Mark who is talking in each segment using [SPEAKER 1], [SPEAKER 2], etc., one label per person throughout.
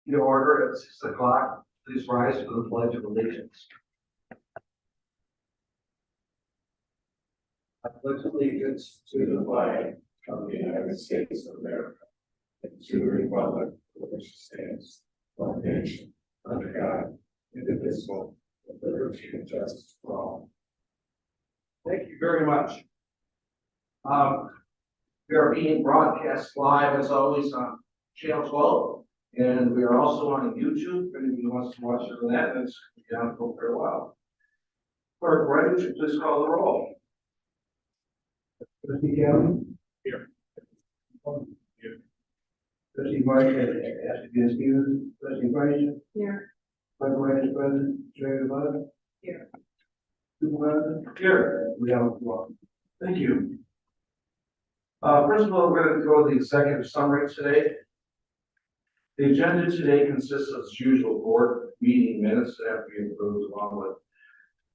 [SPEAKER 1] The order at 6 o'clock. Please rise for the Pledge of Allegiance. I pledge allegiance to the flag of the United States of America and to the republic for which it stands, one nation, under God, indivisible, with liberty and justice for all. Thank you very much. We are being broadcast live as always on Channel 12, and we are also on YouTube. If anyone wants to watch it on that, it's down for a while. Clerk Wright, would you please call the roll? Trustee Kelly? Here. Here. Trustee White, asked to be excused. Trustee White? Here. Clerk Wright is present. Chair Devine? Here. Supervisor? Here. We have one. Thank you. First of all, we're going to go to the executive summary today. The agenda today consists of, as usual, board meeting minutes that have to be approved along with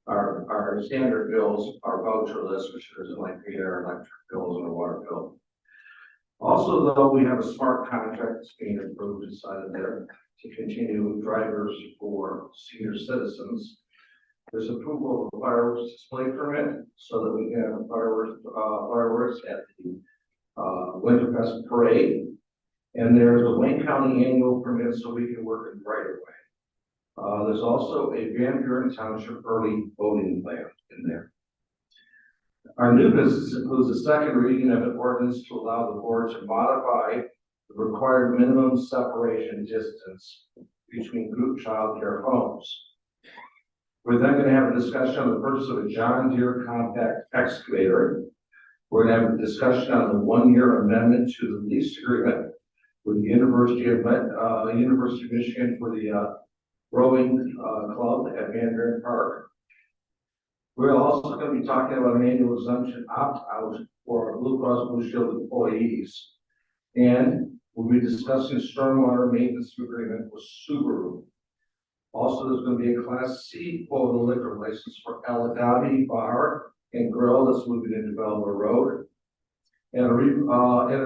[SPEAKER 1] our standard bills, our voucher list, which is like the air, electric bills, and a water bill. Also, though, we have a smart contract that's being approved inside of there to continue drivers for senior citizens. There's approval of a fireworks display permit so that we can have fireworks at the Winterfest parade. And there's a Wayne County annual permit so we can work in right away. There's also a Van Buren Township early voting plan in there. Our new business includes a second reading of an ordinance to allow the board to modify the required minimum separation distance between group child care homes. We're then going to have a discussion on the purchase of a John Deere compact excavator. We're going to have a discussion on the one-year amendment to the lease agreement with the University of Michigan for the rowing club at Van Buren Park. We're also going to be talking about an annual exemption opt-out for our Blue Cross Blue Shield employees. And we'll be discussing stormwater maintenance agreement with Subaru. Also, there's going to be a Class C quota liquor license for Alagavi Bar and Grill that's moving into Belmar Road. And a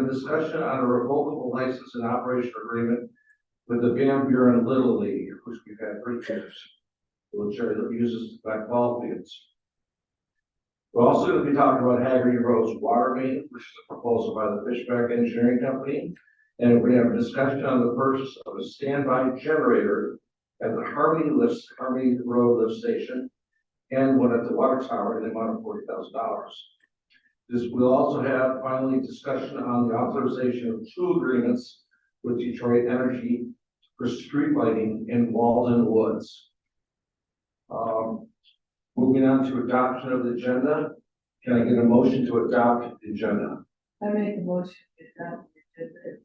[SPEAKER 1] discussion on a revocable license and operation agreement with the Van Buren Little League, which we've had for years, which uses black-ball fields. We're also going to be talking about Haggerty Road's water main, which is a proposal by the Fishback Engineering Company. And we're going to have a discussion on the purchase of a standby generator at the Harmony Road lift station and one at the water tower in the amount of $40,000. This will also have finally discussion on the authorization of 2 agreements with Detroit Energy for street lighting in Walden Woods. Moving on to adoption of the agenda. Can I get a motion to adopt the agenda?
[SPEAKER 2] I make a motion to adopt the agenda.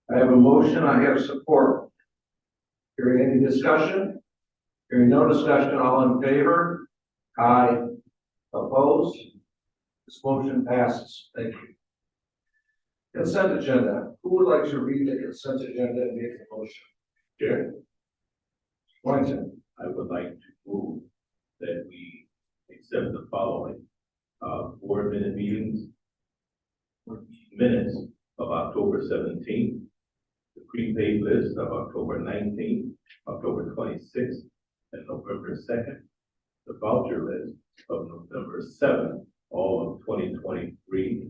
[SPEAKER 1] I have a motion, I have support. Hearing any discussion? Hearing no discussion, all in favor? Aye. Opposed? This motion passes. Thank you. Consent agenda. Who would like to read the consent agenda and make the motion? Jerry? Boynton.
[SPEAKER 3] I would like to move that we accept the following board minutes of October 17th, the prepaid list of October 19th, October 26th, and November 2nd, the voucher list of November 7th, all of 2023,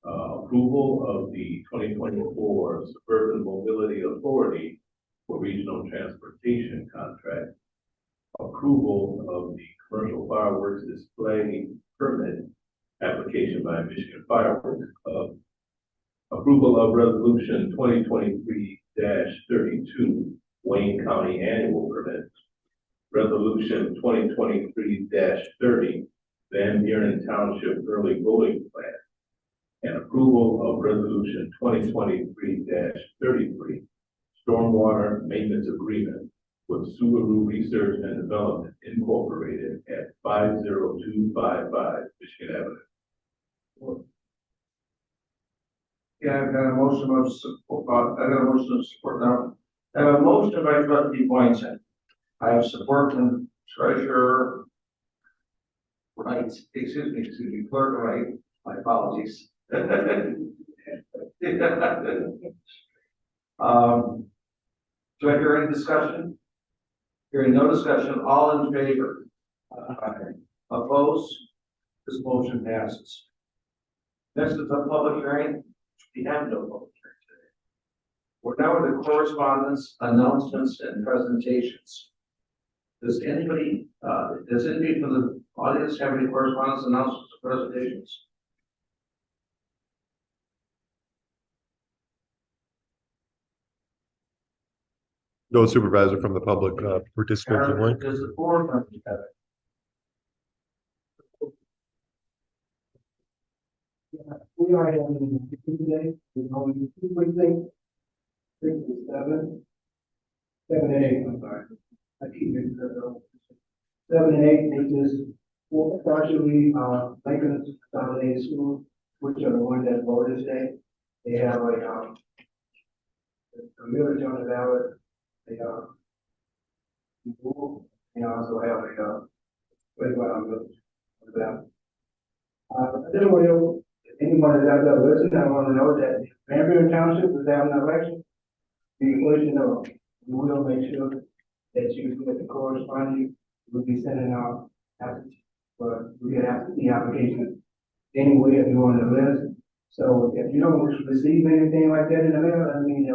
[SPEAKER 3] approval of the 2024 Suburban Mobility Authority for Regional Transportation Contract, approval of the Commercial Fireworks Display Permit application by Michigan Fireworks Club, approval of Resolution 2023-32, Wayne County Annual Permit, Resolution 2023-30, Van Buren Township Early Voting Plan, and approval of Resolution 2023-33, Stormwater Maintenance Agreement with Subaru Research and Development Incorporated at 50255 Michigan Avenue.
[SPEAKER 1] Yeah, I've got a motion of support. I got a motion of support now. I have a motion by Trustee Boynton. I have support from Treasurer Wright. Excuse me, Clerk Wright. My apologies. Do I hear any discussion? Hearing no discussion, all in favor? Aye. Opposed? This motion passes. Next is a public hearing. We have no public hearing today. We're now with the correspondence, announcements, and presentations. Does anybody from the audience have any correspondence, announcements, or presentations?
[SPEAKER 4] No supervisor from the public participants in link.
[SPEAKER 1] Does the board have it? We are having today, we're only two quick things. 6 and 7. 7 and 8, I'm sorry. I keep mixing that up. 7 and 8, which is partially, Lincoln Consolidated School, which are the ones that voted today. They have a millage on the ballot. They also have a playground village on the ballot. I didn't want anyone that's out there listening, I want to know that Vanderbilt Township is having an election. Be pushing up. We will make sure that you get the corresponding. We'll be sending out but we get the application anyway if you want to list. So if you don't receive anything like that in the mail, I mean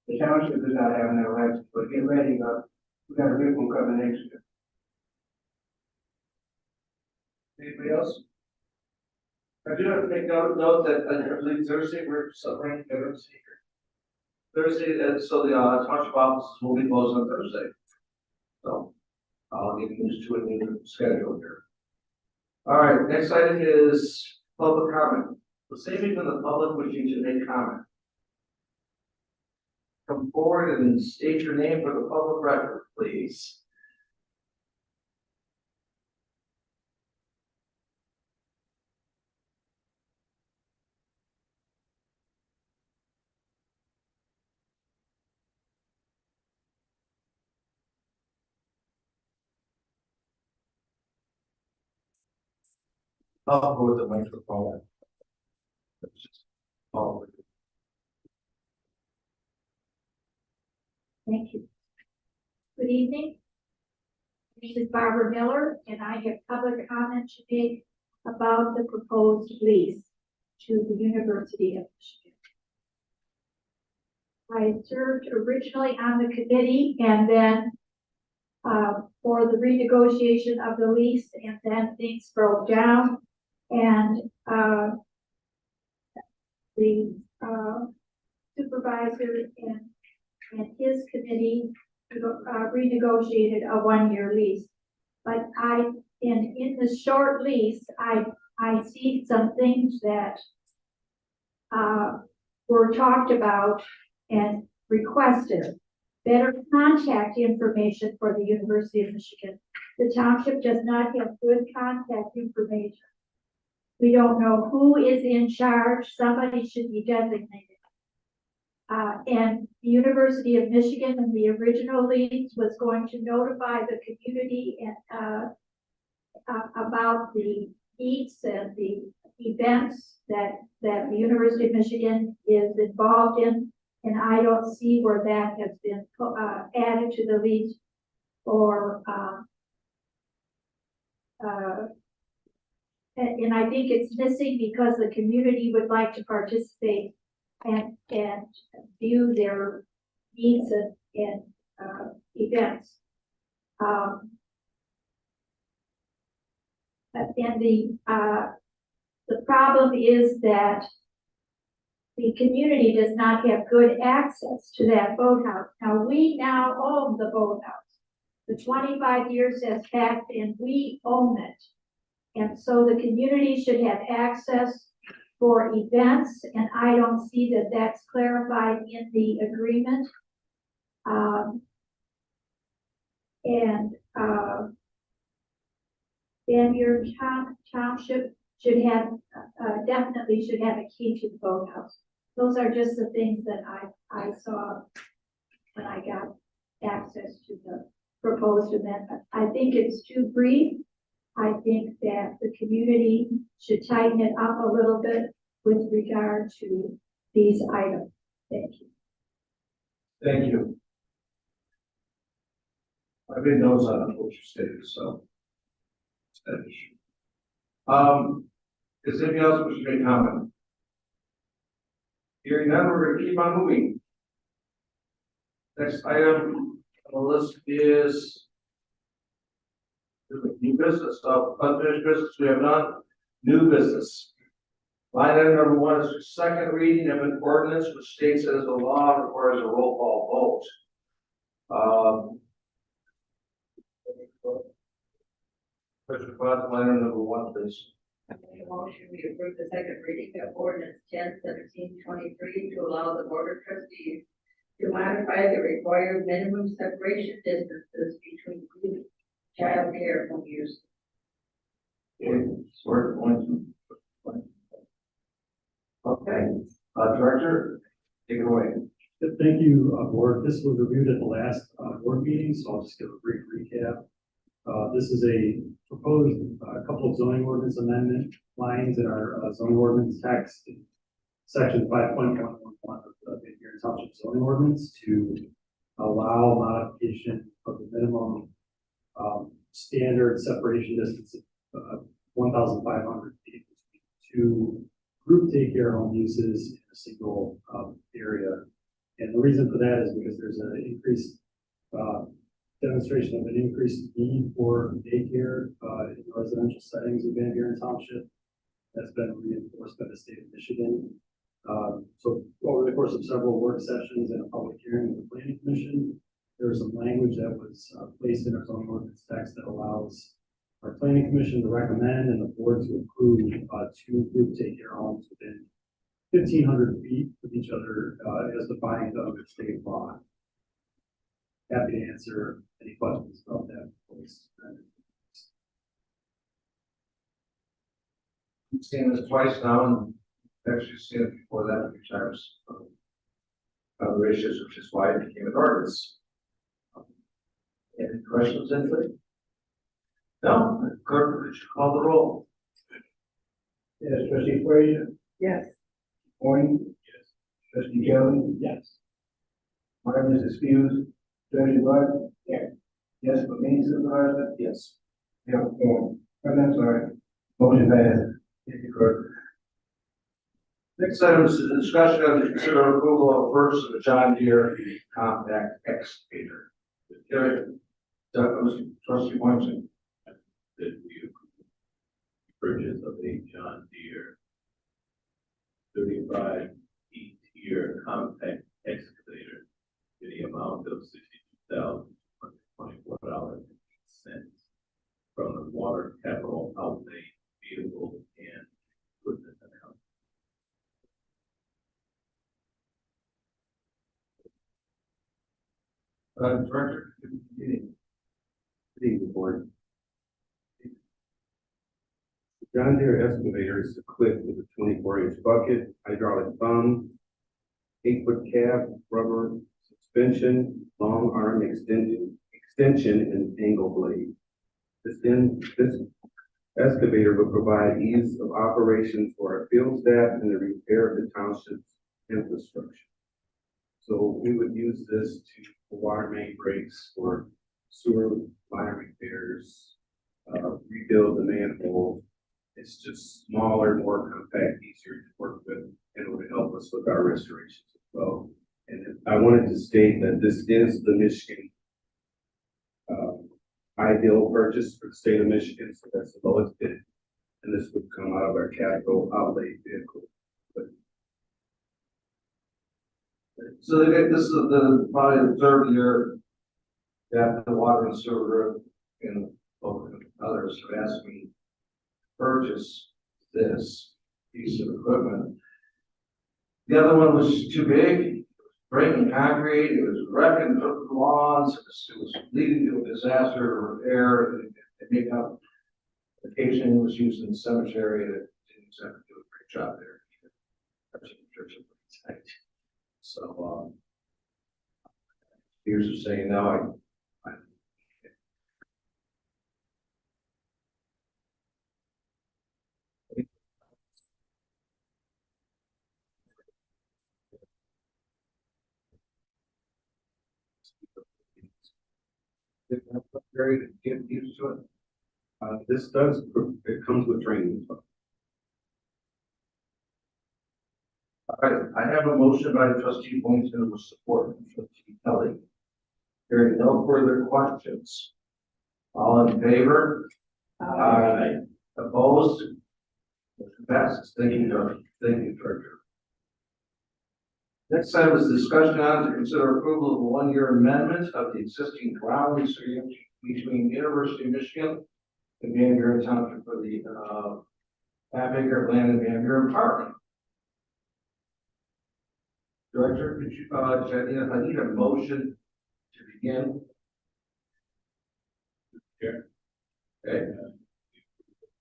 [SPEAKER 1] the township is not having an election, but get ready, we got a big one coming next year. Anybody else? I do have to make note that I believe Thursday we're celebrating Veterans Day. Thursday, so the township offices will be closed on Thursday. So I'll get used to a new schedule here. All right, next item is public comment. Let's say even the public wishing to make comment. Come forward and state your name for the public record, please. I'll go with the microphone. Oh.
[SPEAKER 5] Thank you. Good evening. My name is Barbara Miller, and I have public comment to make about the proposed lease to the University of Michigan. I served originally on the committee and then for the renegotiation of the lease, and then things broke down, and the supervisor and his committee renegotiated a one-year lease. But in the short lease, I see some things that were talked about and requested. Better contact information for the University of Michigan. The township does not have good contact information. We don't know who is in charge. Somebody should be designated. And the University of Michigan in the original lease was going to notify the community and about the meets and the events that the University of Michigan is involved in. And I don't see where that has been added to the lease or and I think it's missing because the community would like to participate and view their needs and events. And the problem is that the community does not have good access to that boathouse. Now, we now own the boathouse. The 25 years has passed and we own it. And so the community should have access for events, and I don't see that that's clarified in the agreement. Then your township should have, definitely should have a key to the boathouse. Those are just the things that I saw when I got access to the proposed amendment. I think it's too brief. I think that the community should tighten it up a little bit with regard to these items. Thank you.
[SPEAKER 1] Thank you. I made notes on what you stated, so. It's that issue. Is there anything else which you may comment? Hearing none, we're gonna keep on moving. Next item on the list is new business. So unfinished business, we have none. New business. Line item number 1 is the second reading of an ordinance which states that as a law requires a roll call vote. Mr. Cloud, line item number 1, please.
[SPEAKER 2] I make a motion, we approve the second reading of ordinance 10/17/23 to allow the board of trustees to modify the required minimum separation distances between child care home use.
[SPEAKER 1] Okay, swear points. Okay, Director, take it away.
[SPEAKER 6] Thank you, board. This was reviewed at the last board meeting, so I'll just give a brief recap. This is a proposed couple of zoning ordinance amendment lines in our zoning ordinance text, section 5.111 of the Van Buren Township zoning ordinance, to allow modification of the minimum standard separation distance of 1,500 feet between two group daycare home uses in a single area. And the reason for that is because there's an increased demonstration of an increased need for daycare in residential settings in Van Buren Township. That's been reinforced by the state of Michigan. So over the course of several work sessions and a public hearing with the planning commission, there was some language that was placed in our zoning ordinance text that allows our planning commission to recommend and the board to approve two group daycare homes within 1,500 feet of each other as defined under state law. Happy to answer any questions about that, please.
[SPEAKER 1] I've seen this twice now, and actually seen it before that a few times. Other issues, which is why it became an ordinance. Any questions, anybody? No, clerk, would you call the roll? Yes, trustee Frazier,
[SPEAKER 2] Yes.
[SPEAKER 1] Point,
[SPEAKER 3] Yes.
[SPEAKER 1] trustee Kelly,
[SPEAKER 6] Yes.
[SPEAKER 1] Martin is excused, trustee Bud. Yes. Yes, but me, supervisor? Yes. Yeah, Point. I'm sorry. Motion passed. Thank you, clerk. Next item is the discussion of the consider approval of purchase of a John Deere compact excavator. Carry, trustee Weinstein.
[SPEAKER 3] That we approve the purchase of a John Deere 35 E-tier compact excavator in the amount of $62,224.08 from the water capital outlay vehicle and equipment account.
[SPEAKER 1] Director, good evening.
[SPEAKER 7] Good evening, board. The John Deere excavator is equipped with a 24-inch bucket, hydraulic thumb, 8-foot cab, rubber suspension, long arm extension, and angle blade. This excavator will provide ease of operation for our field staff and the repair of the township's infrastructure. So we would use this to water main breaks, for sewer line repairs, rebuild the manhole. It's just smaller, more compact, easier to work with, and it would help us with our restorations as well. And I wanted to state that this is the Michigan ideal purchase for the state of Michigan, so that's the lowest bid. And this would come out of our capital outlay vehicle.
[SPEAKER 1] So this is probably the third year that the water and sewer and others have asked me to purchase this piece of equipment. The other one was too big, breaking concrete, it was wrecking the lawns, it was leading to a disaster of repair, and make up. Occasionally it was used in the cemetery, and it didn't exactly do a great job there. So, peers are saying, no, Very get used to it.
[SPEAKER 7] This does, it comes with training.
[SPEAKER 1] All right, I have a motion by trustee Boynton with support from trustee Kelly. Hearing no further questions. All in favor? Aye. Opposed? Motion passes. Thank you, George. Thank you, Treasurer. Next item is discussion on to consider approval of a one-year amendment of the existing ground lease agreement between University of Michigan and Van Buren Township for the half-acre of land in Van Buren Park. Director, could you, I need a motion to begin.
[SPEAKER 3] Here.
[SPEAKER 1] Okay.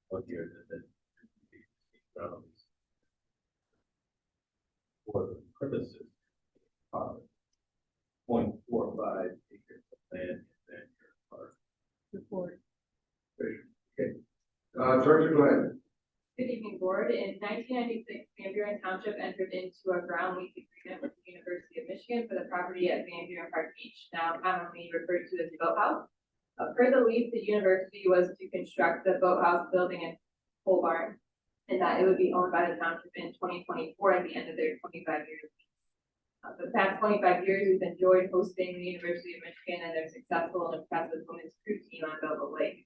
[SPEAKER 3] 1 year. For the purposes of 0.45 acres of land in Van Buren Park.
[SPEAKER 2] Support.
[SPEAKER 1] Okay. Director, go ahead.
[SPEAKER 8] Good evening, board. In 1996, Van Buren Township entered into a ground lease agreement with the University of Michigan for the property at Van Buren Park Beach, now commonly referred to as the Boathouse. Per the lease, the university was to construct the boathouse building and pole barn, and that it would be owned by the township in 2024 at the end of their 25-year lease. For the past 25 years, we've enjoyed hosting the University of Michigan and their successful and impressive women's crew team on Velvet Lake.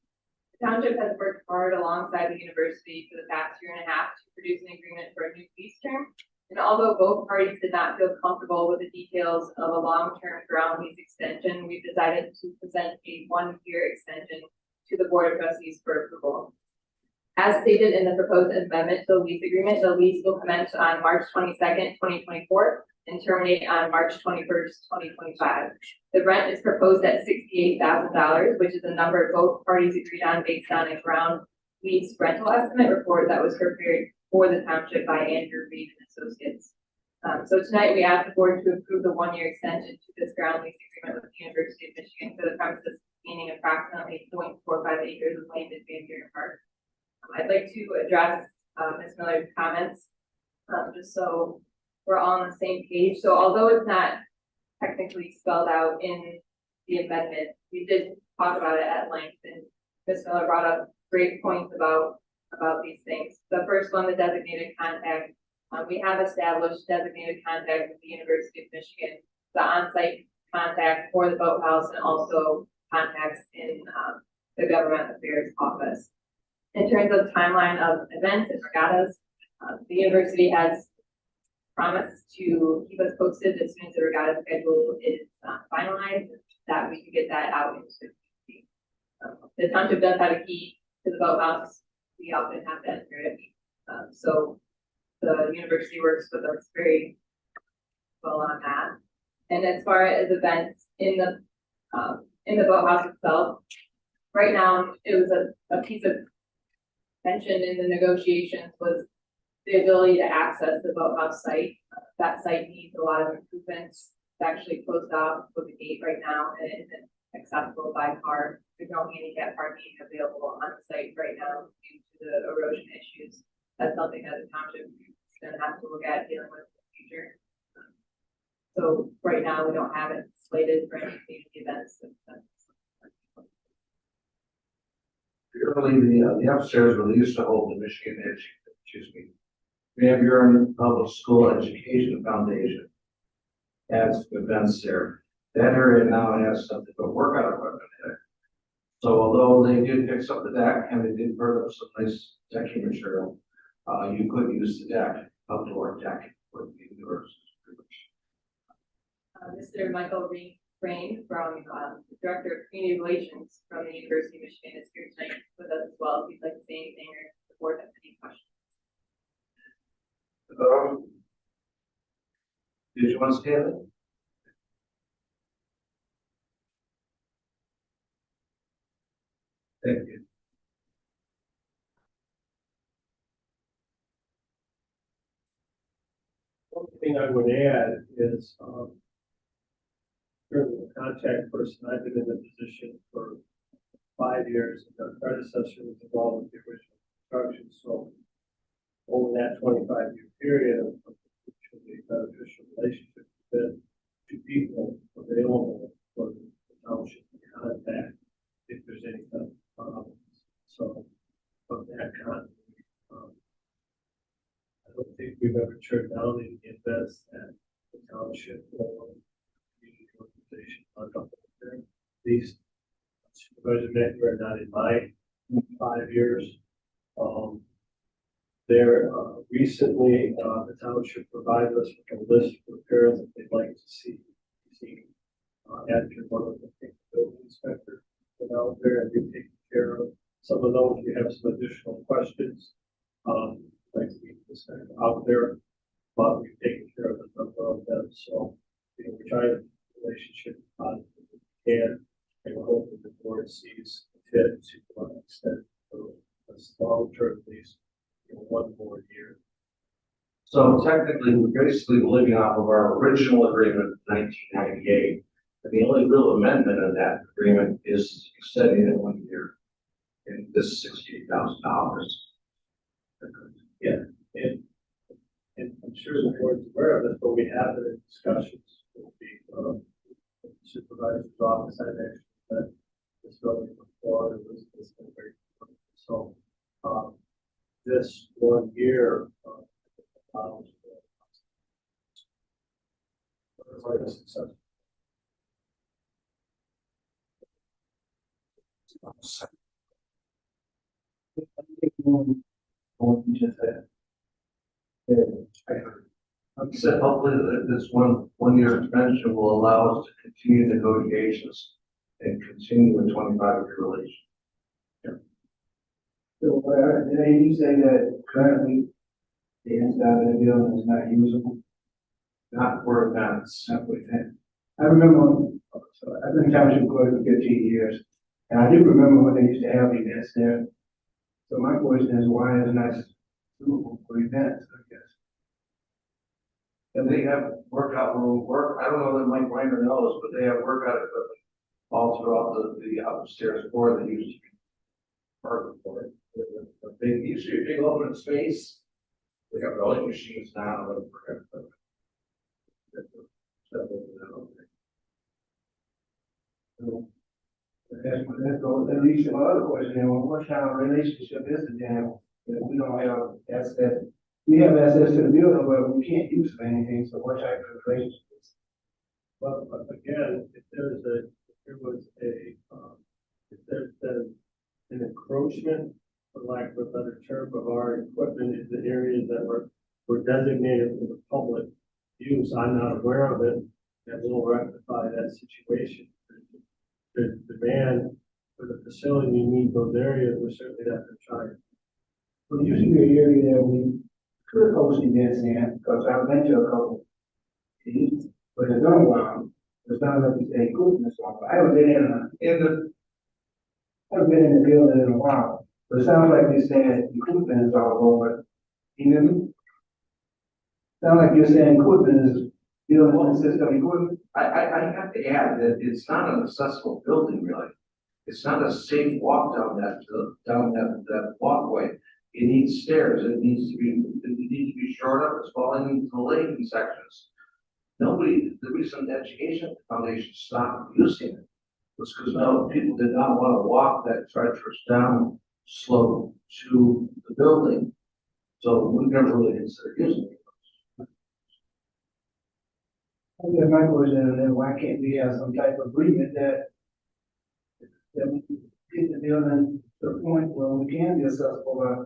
[SPEAKER 8] The township has worked hard alongside the university for the past 1.5 years to produce an agreement for a new lease term. And although both parties did not feel comfortable with the details of a long-term ground lease extension, we decided to present a 1-year extension to the Board of Trustees for approval. As stated in the proposed amendment to the lease agreement, the lease will commence on March 22nd, 2024 and terminate on March 21st, 2025. The rent is proposed at $68,000, which is a number both parties agreed on based on a ground lease rental estimate report that was prepared for the township by Andrew Reed and Associates. So tonight we ask the board to approve the 1-year extension to this ground lease agreement with the University of Michigan for the premises containing approximately 0.45 acres of land in Van Buren Park. I'd like to address Ms. Miller's comments, just so we're all on the same page. So although it's not technically spelled out in the amendment, we did talk about it at length, and Ms. Miller brought up great points about these things. The first one, the designated contact. We have established designated contact with the University of Michigan, the on-site contact for the boathouse, and also contacts in the government affairs office. In terms of timeline of events and regattas, the university has promised to keep us posted as soon as the regatta schedule is finalized, that we can get that out into the community. The township does have a key to the boathouse. We often have that here. So the university works with us very well on that. And as far as events in the boathouse itself, right now it was a piece of tension in the negotiations was the ability to access the boathouse site. That site needs a lot of improvements. It's actually closed off with a gate right now and it isn't accessible by car. There's no handicap parking available on the site right now due to the erosion issues. That's something that the township is going to have to look at dealing with in the future. So right now we don't have it slated for any community events.
[SPEAKER 1] Early, the upstairs where they used to hold the Van Buren Public School Education Foundation has events there. That area now has something but workout equipment there. So although they did fix up the deck and they did burn up some nice decking material, you could use the deck, outdoor deck for the university.
[SPEAKER 8] Mr. Michael Rain from the Director of Community Relations from the University of Michigan is here tonight with us as well. If you'd like to say anything or the board has any questions.
[SPEAKER 1] Did you want to stand it? Thank you.
[SPEAKER 9] One thing I would add is, the contact person, I've been in the position for 5 years, and our predecessor was involved with the original construction, so over that 25-year period, which was a beneficial relationship, with two people available for the township to contact So, of that kind, I don't think we've ever turned down any invest at the township or community organization on top of there. These supervisor met were not in my 5 years. There, recently, the township provided us with a list of repairs that they'd like to see. After one of the building inspector went out there and we've taken care of some of those. We have some additional questions. Like to be out there, but we've taken care of a number of them. So, we're trying to relationship on and we're hoping the board sees fit to extend this long-term lease, one more year.
[SPEAKER 1] So technically, we're basically living off of our original agreement in 1998. And the only real amendment of that agreement is extending it 1 year. And this is $68,000.
[SPEAKER 9] And I'm sure the board's aware of this, but we have it in discussions with the supervisor's office. I mentioned that this building before it was very so this 1 year allows for the success.
[SPEAKER 1] What you just said. Like you said, hopefully this one year extension will allow us to continue negotiations and continue a 25-year relationship. So, did you say that currently the inside of the building is not usable? Not for events. Not for events. I remember, I've been township clerk for 15 years, and I do remember when they used to have events there. So my question is, why is it not suitable for events, I guess? And they have workout room I don't know that Mike Reiner knows, but they have workout equipment all throughout the upstairs floor that used to be perfect for it. They used to be a big open space. They have rolling machines now. That leads to my other question, what kind of relationship is it then? If we don't have access, we have access to the building, but we can't use it for anything, so what type of relationship is it?
[SPEAKER 9] Well, again, if there's been an encroachment, for lack of a better term, of our equipment in the areas that were designated for the public use, I'm not aware of it, that will rectify that situation. The demand for the facility, you need those areas, we're certainly not going to try.
[SPEAKER 1] Well, it used to be an area that we could host events in, because I've been to a couple. But it's been a while, it's not like we say equipment, so I haven't been in the building in a while. But it sounds like you're saying equipment is all over. You hear me? Sounds like you're saying equipment is building consists of equipment. I have to add that it's not an accessible building, really. It's not a safe walk down that walkway. It needs stairs. It needs to be shored up. It's falling into the landing sections. The recent education foundation stopped using it was because people did not want to walk that treacherous down slope to the building. So we never really considered using it. I guess my question is, why can't we have some type of agreement that we get the building to the point where we can be accessible by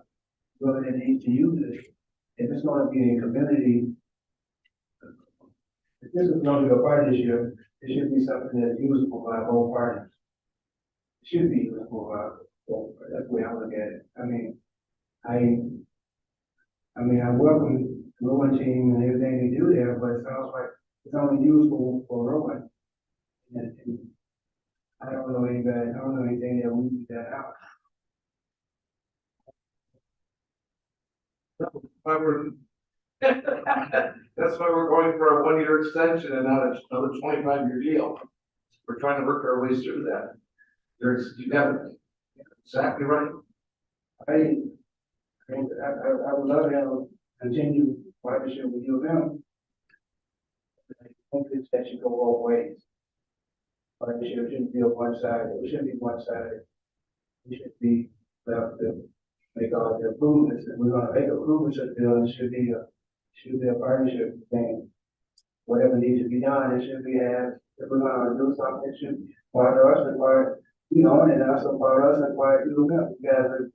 [SPEAKER 1] whether they need to use it. If it's going to be a community, if this is going to be a party issue, it should be something that's usable by both parties. It should be usable by both parties. That's the way I look at it. I welcome the rowing team and everything they do there, but it sounds like it's only useful for rowing. And I don't know anything that we do that out. That's why we're going for a 1 year extension and not another 25-year deal. We're trying to work our way through that. You have it exactly right. I would love to have a continued partnership with you and them. I think that should go both ways. Partnership shouldn't be on one side. It shouldn't be one sided. It should be left improvements, if we're gonna make improvements to the building, it should be a partnership thing. Whatever needs to be done, it should be, if we're gonna do something, it should be part of us and part, and also part of us and part of you, guys are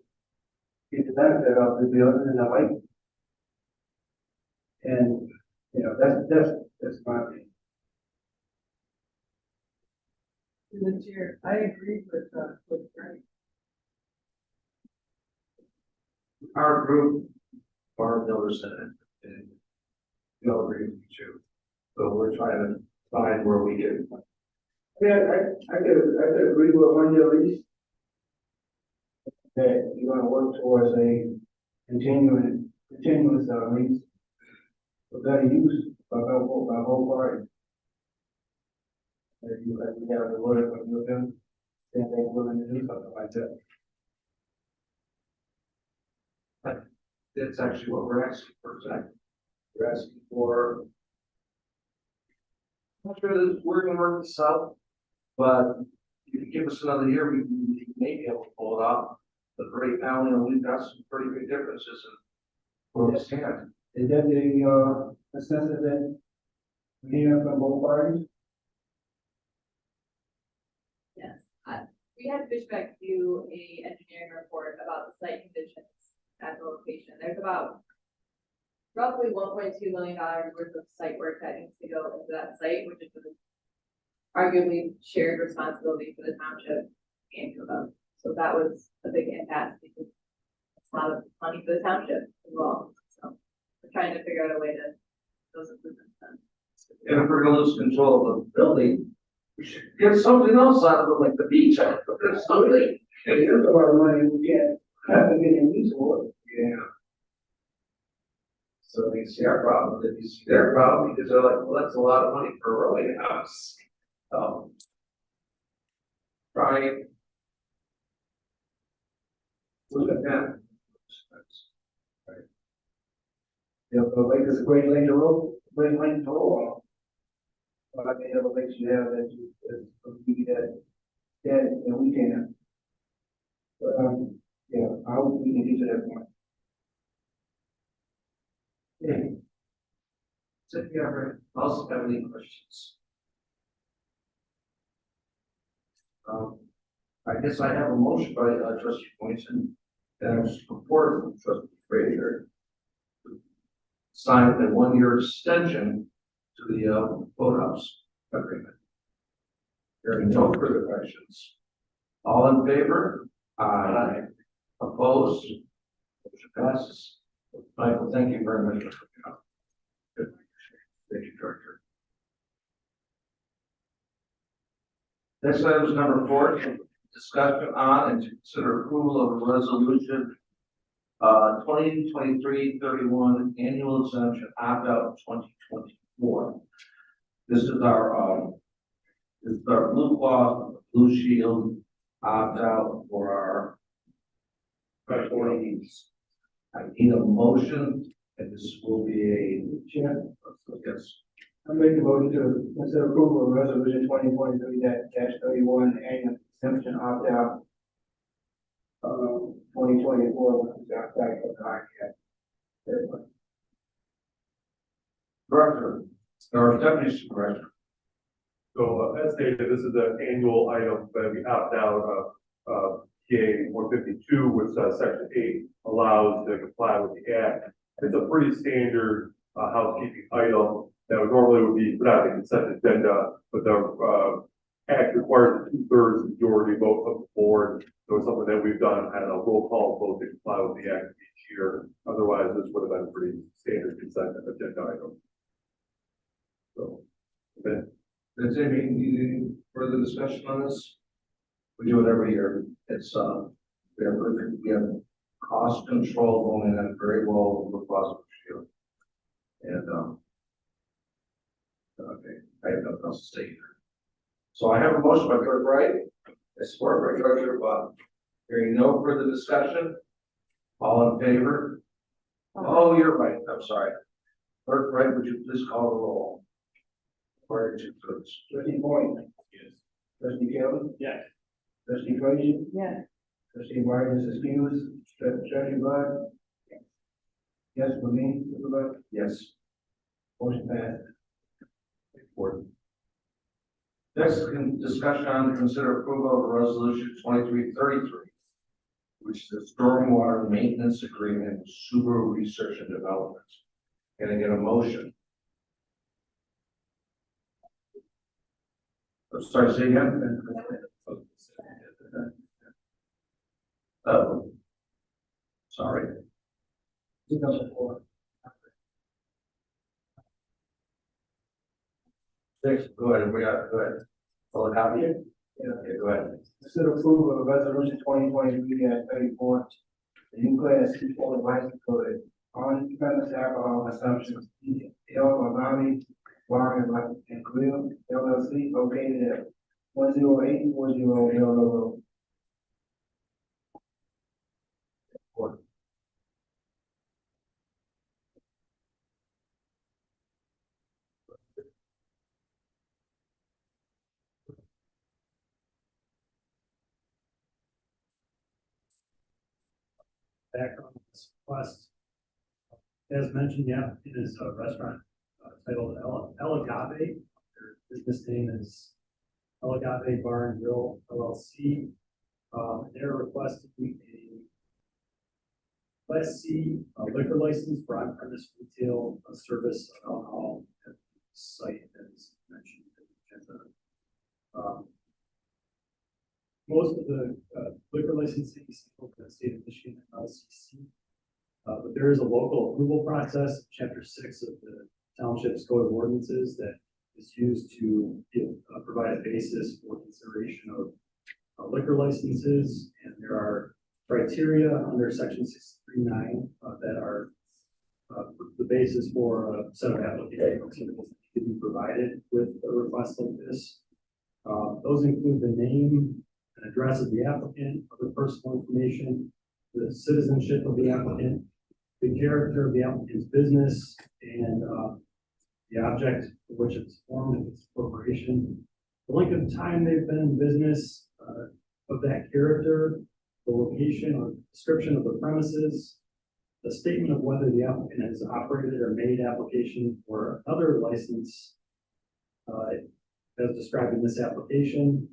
[SPEAKER 1] get the benefit of the building and the light. And, that's my opinion.
[SPEAKER 9] The chair, I agree with Frank.
[SPEAKER 7] Our group, Barb Miller's in it, and we all agree with you too. So we're trying to find where we can.
[SPEAKER 1] I could agree with one year lease. That you're gonna work towards a continuous lease. For better use by whole party. If you have the word from your them, then they're willing to do something like that.
[SPEAKER 7] That's actually what we're asking for, Zach. We're asking for. I'm not sure that we're gonna work this out, but if you give us another year, we may be able to pull it off. But right now, we've got some pretty big differences in where we stand.
[SPEAKER 1] Is that the consensus that we hear from both parties?
[SPEAKER 8] Yes, we had Fishback do a engineering report about the site conditions at the location. There's about roughly $1.2 million worth of site work that needs to go into that site, which is arguably shared responsibility for the township and Cuba. So that was a big impact because it's a lot of money for the township as well. So we're trying to figure out a way to those improvements done.
[SPEAKER 7] And if we're gonna lose control of the building, we should get something else out of it, like the beach, out of it, something.
[SPEAKER 1] If there's a lot of money, we can't have to get in use for it.
[SPEAKER 7] Yeah. So they see our problem, then you see their problem, because they're like, well, that's a lot of money for a rowing house. Right. Look at that.
[SPEAKER 1] The lake is a great lake to roll, on. But I think other lakes you have that you that we can. But, I hope we can get to that point.
[SPEAKER 7] Okay. So if you ever also have any questions? I guess I have a motion by trustee Poinson and support from trustee Frazier. Sign a 1-year extension to the boathouse agreement. Hearing no further questions. All in favor? Aye. Opposed? Motion passes. Michael, thank you very much for coming out. Good. Thank you, Director. Next item is number 4, discussion on and to consider approval of a resolution 2023-31 annual exemption opt-out 2024. This is our Blue Cross Blue Shield opt-out for our special needs. I need a motion, and this will be a
[SPEAKER 1] Chair,
[SPEAKER 7] yes.
[SPEAKER 1] I make the motion to consider approval of resolution 2023-31 annual exemption opt-out. 2024, which is outside of the contract.
[SPEAKER 7] Director, or Deputy Supervisor.
[SPEAKER 4] So as stated, this is an annual item that we opt out of PA 152, which section 8 allows to comply with the act. It's a pretty standard housekeeping item that normally would be put out in the consent agenda, but the act requires a 2/3 majority vote of the board. So it's something that we've done at a roll call vote to comply with the act each year. Otherwise, this would have been a pretty standard consent agenda item. So, okay.
[SPEAKER 7] Is there any further discussion on this? We do it every year. It's we have cost control going on very well with Blue Shield. And okay, I have nothing else to say here. So I have a motion by Clerk Wright, a support by Treasurer Bott. Hearing no further discussion, all in favor? Oh, you're right. I'm sorry. Clerk Wright, would you please call the roll? Or 2/3.
[SPEAKER 1] Trustee Point.
[SPEAKER 3] Yes.
[SPEAKER 1] Trustee Kelly.
[SPEAKER 9] Yes.
[SPEAKER 1] Trustee Frazier.
[SPEAKER 5] Yes.
[SPEAKER 1] Trustee Martin is excused. Trustee Bud? Yes, for me, Mr. Bud?
[SPEAKER 7] Yes.
[SPEAKER 1] Motion passed.
[SPEAKER 7] Next, discussion on consider approval of resolution 2333, which is the stormwater maintenance agreement with Subaru Research and Development. Can I get a motion? Sorry, say again. Oh, sorry.
[SPEAKER 1] 2004.
[SPEAKER 7] Six, go ahead, go ahead. Full copy?
[SPEAKER 1] Yeah.
[SPEAKER 7] Okay, go ahead.
[SPEAKER 1] Consider approval of resolution 2023-34, the new class C four license code on premise alcohol consumption, El Amami Bar and Grill LLC located at 10840 Mill Road.
[SPEAKER 6] Background of this request. As mentioned, the applicant is a restaurant titled El Agave. Their business name is El Agave Bar and Grill LLC. They're requesting a Class C liquor license for on-premise retail service of alcohol at the site as mentioned in the agenda. Most of the liquor licensing is in the state of Michigan and LCC. But there is a local approval process, chapter 6 of the township's code of ordinances that is used to provide a basis for consideration of liquor licenses. And there are criteria under section 639 that are the basis for a set of applications to be provided with a request like this. Those include the name and address of the applicant, other personal information, the citizenship of the applicant, the character of the applicant's business, and the object for which it's formed, its corporation, the length of time they've been in business of that character, the location or description of the premises, the statement of whether the applicant has operated or made application for another license as described in this application,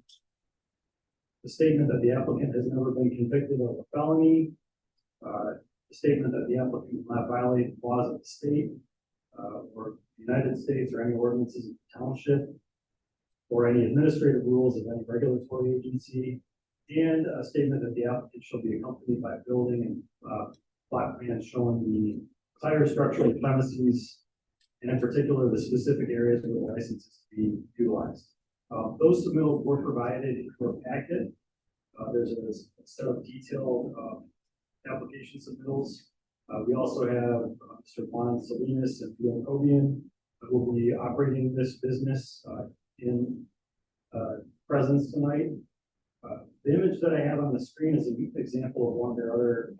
[SPEAKER 6] the statement that the applicant has never been convicted of a felony, the statement that the applicant will not violate laws of the state or the United States or any ordinances of the township or any administrative rules of any regulatory agency, and a statement that the applicant shall be accompanied by building and plot plans showing the entire structure of the premises, and in particular, the specific areas where the license is to be utilized. Those submittals were provided in your packet. There's a set of detailed application submittals. We also have Mr. Juan Salinas and Bill Cobian who will be operating this business in presence tonight. The image that I have on the screen is an example of one of their other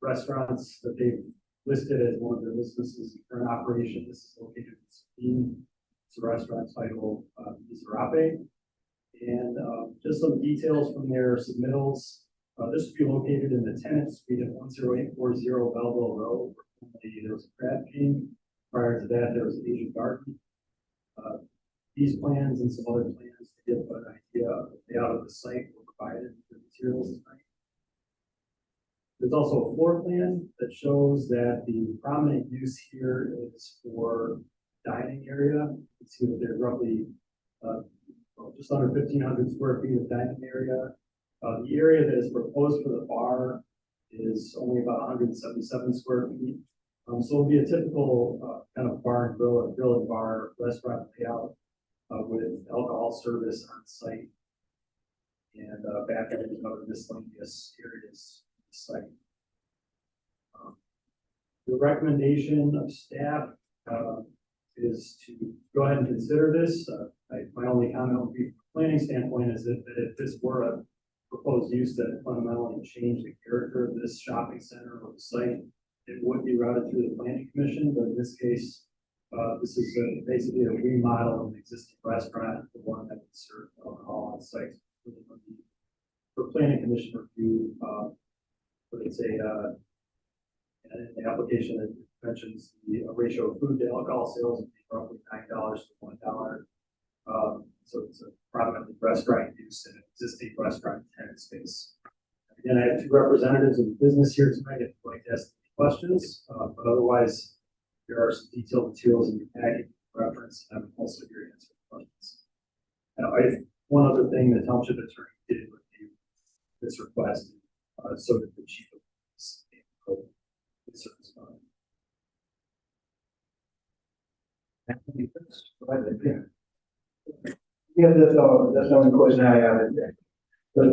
[SPEAKER 6] restaurants that they've listed as one of their businesses in current operation. This is located in Sabine. It's a restaurant titled Mizrape. And just some details from their submittals. This will be located in the tenant suite at 10840 Belleville Road. There was a Crab King. Prior to that, there was an Asian Garden. These plans and some other plans to give an idea of the layout of the site were provided for materials tonight. There's also a floor plan that shows that the prominent use here is for dining area. You can see that there's roughly just under 1,500 square feet of dining area. The area that is proposed for the bar is only about 177 square feet. So it'll be a typical kind of bar and grill or grill and bar restaurant layout with alcohol service on site and back end and other miscellaneous areas of the site. The recommendation of staff is to go ahead and consider this. My only comment would be from a planning standpoint is that if this were a proposed use that fundamentally changed the character of this shopping center or the site, it would be routed through the planning commission. But in this case, this is basically a remodel of an existing restaurant, the one that would serve alcohol on site. for planning commission review, but it's and the application that mentions the ratio of food to alcohol sales is roughly $9 to $1. So it's a prominent restaurant use in an existing restaurant tenant space. Again, I have two representatives of the business here tonight if you'd like to ask questions, but otherwise, there are some detailed materials in your packet reference, and I'm also here to answer questions. Now, one other thing the township attorney did review this request, so did the chief of police.
[SPEAKER 1] Yeah, that's the only question I have. But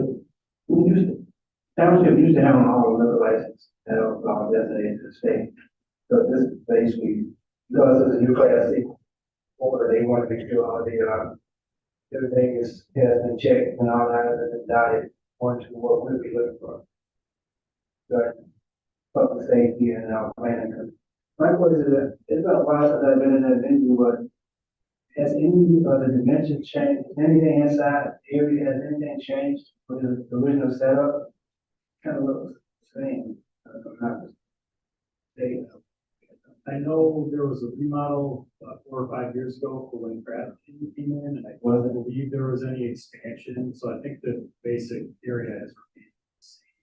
[SPEAKER 1] township used to have an all liquor license, designated to the state. So this is basically, because it's a new class C order, they want to make sure all the, everything has been checked and all that, and then dotted onto what we'll be looking for. But public safety and planning. My question is, it's been a while since I've been in that venue, but has any of the dimensions changed? Anything inside the area, has anything changed with the original setup? Kind of looks the same.
[SPEAKER 6] I know there was a remodel 4 or 5 years ago for when Craft came in, and I don't believe there was any expansion. So I think the basic area has remained the same.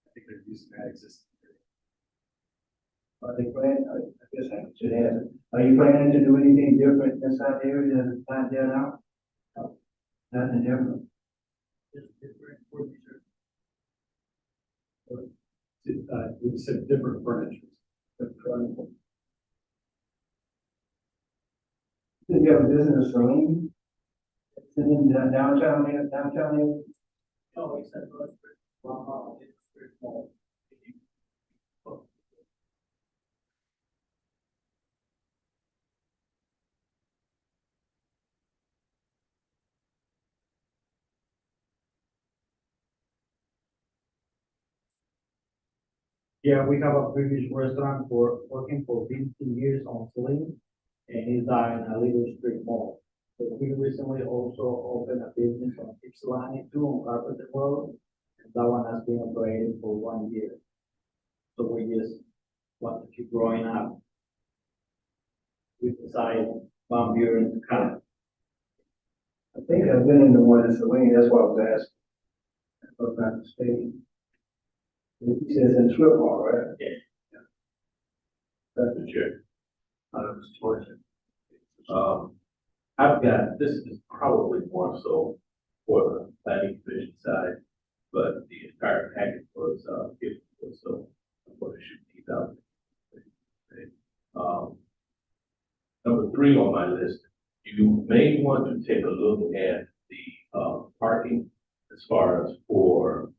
[SPEAKER 6] I think they're using that existing area.
[SPEAKER 1] Are they planning? I guess I should ask. Are you planning to do anything different inside the area than it's not there now? No. Nothing different.
[SPEAKER 6] We said different furniture.
[SPEAKER 1] Did you have a business saloon? It's in the downtown area?
[SPEAKER 9] No, except for it's very small.
[SPEAKER 10] Yeah, we have a previous restaurant working for 15 years on Slim, and it's in a little street mall. So we recently also opened a business on Ypsilanti too, on Carpenter Road, and that one has been operating for 1 year. So we just want to keep growing up. We decided one beer in the car.
[SPEAKER 1] I think I've been in the one in Saline, that's why I was asking. If I'm not mistaken. It says in strip mall, right?
[SPEAKER 3] Yeah. That's the chair. I've got, this is probably more so for the planning commission side, but the entire package was, given, so I'm going to shoot these out. Number 3 on my list, you may want to take a look at the, parking as far as for,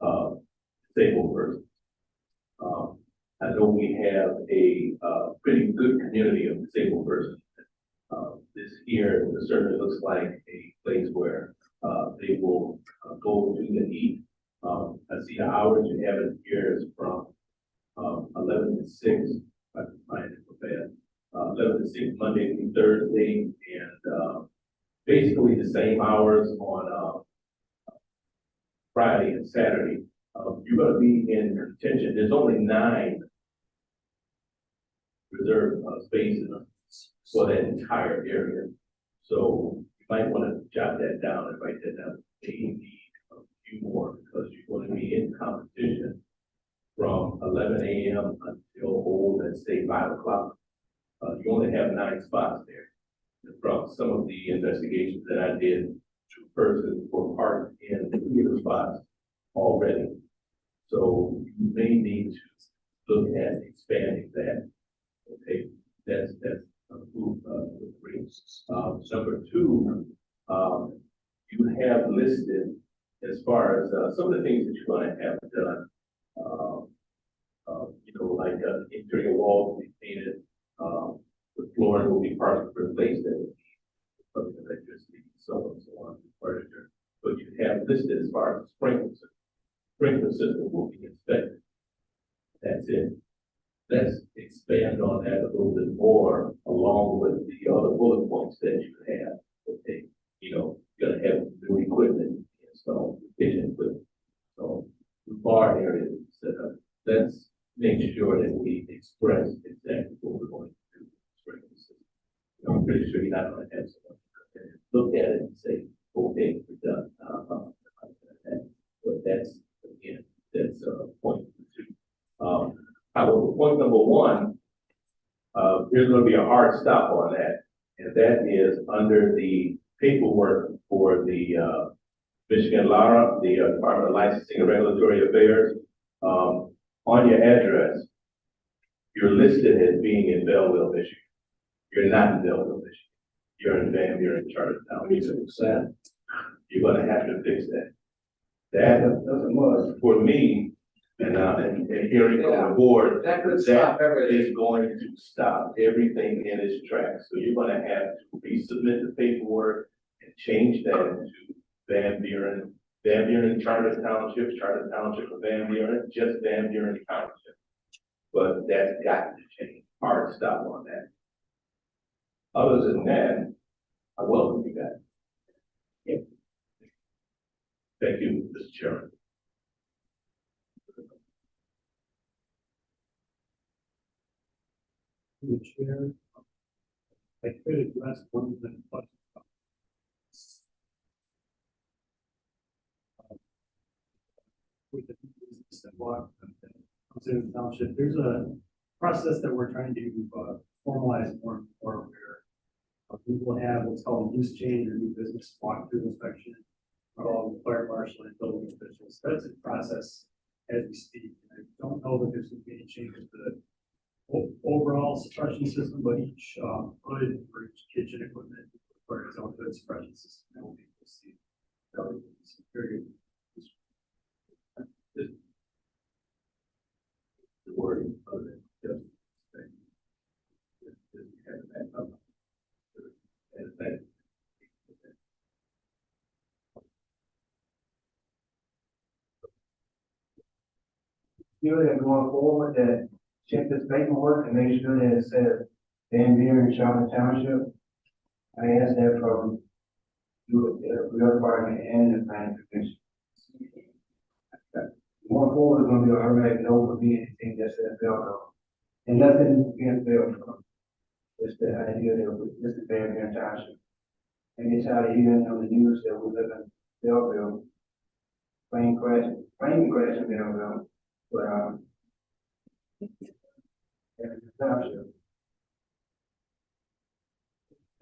[SPEAKER 3] disabled persons. I know we have a, pretty good community of disabled persons. This here certainly looks like a place where they will go to and eat. I see the hours you have it here is from 11 to 6. I can find it for that. 11 to 6 Monday through Thursday, and basically the same hours on Friday and Saturday. You're going to be in contention. There's only 9 reserved spaces for that entire area. So you might want to jot that down and write that down. They need a few more because you're going to be in competition from 11 a.m. until, let's say, 5 o'clock. You only have 9 spots there. And from some of the investigations that I did, 2 persons were parked in 3 of the spots already. So you may need to look at expanding that. Okay, that's group 3. Number 2, you have listed as far as some of the things that you're going to have done. Like interior walls will be painted, the flooring will be partially replaced, and public electricity, so on, furniture. But you have listed as far as the sprinkler system. Sprinkler system will be inspected. That's it. Let's expand on that a little bit more, along with the other bullet points that you have. Okay, you're gonna have new equipment installed, kitchen equipment. So the bar area is set up. Let's make sure that we express exactly what we're going to do. I'm pretty sure you're not gonna have someone come in and look at it and say, okay, we're done. But that's, again, that's, point two. However, point number one, there's gonna be a hard stop on that. And that is under the paperwork for the, Michigan LARA, the Department of Licensing and Regulatory Affairs, on your address, you're listed as being in Belleville, Michigan. You're not in Belleville, Michigan. You're in you're in Charlottetown. You're gonna have to fix that. That
[SPEAKER 1] Doesn't must.
[SPEAKER 3] for me, and hearing from the board,
[SPEAKER 1] That could stop
[SPEAKER 3] that
[SPEAKER 1] everything.
[SPEAKER 3] is going to stop everything in its tracks. So you're gonna have to resubmit the paperwork and change that to Van Buren Charter Township, Charter Township of Van Buren, just Van Buren Township. But that's got to change. Hard stop on that. Other than that, I welcome you guys. Yep. Thank you, Mr. Chairman.
[SPEAKER 6] The chair. I could address one of the questions. With the business that walk, comes in the township, there's a process that we're trying to formalize more and more where we will have what's called a use change or new business walkthrough inspection for all the fire marshal and building officials. That's in process as we speak. I don't know that there's going to be any changes to the overall suppression system, but each hood for each kitchen equipment for its own hood suppression system. That will be able to see. That would be some very good.
[SPEAKER 3] The wording of it, just
[SPEAKER 1] You have going forward that check this paperwork and make sure that it says Van Buren, Charlotte Township. I asked that from you, the other department and the planning commission. Going forward is gonna be a automatic no for me, anything that says Belleville. And nothing against Belleville. It's the idea that this is Van Buren Township. And it's out of hearing on the news that we live in Belleville. Plane crash in Belleville, but, and the township.